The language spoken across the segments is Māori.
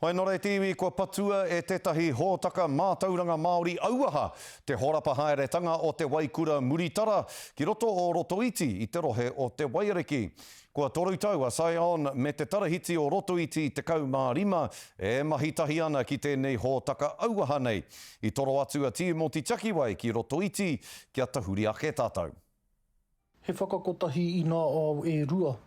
Mai nō rei tiwi kua patua e tētahi hōtaka mātauranga Māori auaha, te horapa haeretanga o te Waikura Muritara, ki roto o Rotoiti i te rohe o te Waireki. Kua toru tau a Sion me te tarahiti o Rotoiti te kaumārima e mahitahi ana ki tēnei hōtaka auaha nei. I toro atu a Timoti Takiwai ki Rotoiti kia tahuri ake tātou. He whakakotahi i ngā ao e rua.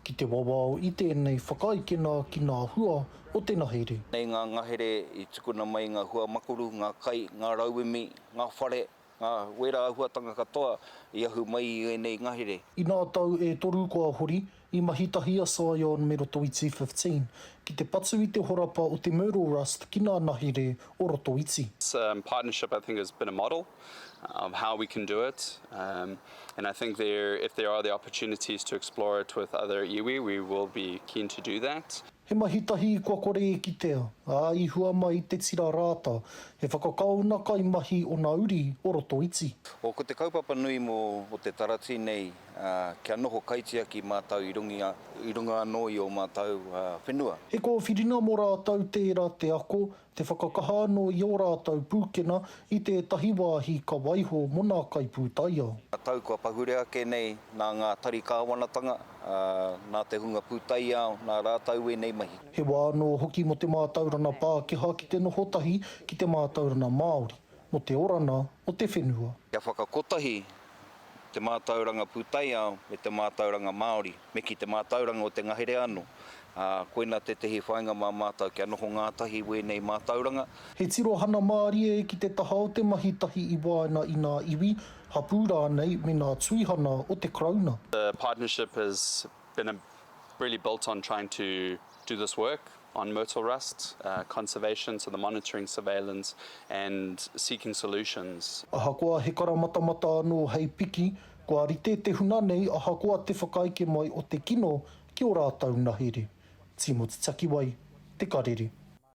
Ki te wawao i tēnei whakaikena ki ngā hua o te ngahere. Nei ngā ngahere i tukuna mai ngā hua makuru, ngā kai, ngā rauemi, ngā whare, ngā wera ahuatanga katoa i ahu mai i nei ngahere. I ngā tau e toru kua hori, i mahitahi a Sion me Rotoiti 15, ki te patu i te horapa o te Myrtle Rust ki ngā ngahere o Rotoiti. This partnership, I think, has been a model of how we can do it. And I think if there are the opportunities to explore it with other iwi, we will be keen to do that. He mahitahi kua kore e kitea, a i hua mai te tira rāta, he whakakauna kai mahi o ngā uri o Rotoiti. O ko te kaupapa nui mo te tarati nei, kia noho kaitia ki mātau i runga anō i o mātau whenua. He ko whirina mo rātau tērā te ako, te whakakahano i o rātau pūkena i te tahiwāhi ka waiho mona kai pūtaia. Tau kua pahure ake nei nā ngā tari kāwanatanga, nā te hunga pūtaia, nā rātau e nei mahi. He wāno hoki mo te mātaurana Pākehā ki te nohotahi ki te mātaurana Māori, mo te orana o te whenua. Kia whakakotahi te mātauranga pūtaia me te mātauranga Māori, me ki te mātauranga o te ngahere anō. Koina te tehi whainga mā mātau kia noho ngātahi we nei mātauranga. He tirohana Māori e ki te taha o te mahitahi i waina i ngā iwi, hapūrā nei me ngā tuihana o te krauna. The partnership has been really built on trying to do this work on Myrtle Rust, conservation, so the monitoring, surveillance and seeking solutions. Ahakoa he karamatamata anō hei piki, kua rite te huna nei ahakoa te whakaike mai o te kino ki o rātau ngahere. Timoti Takiwai, Te Karere.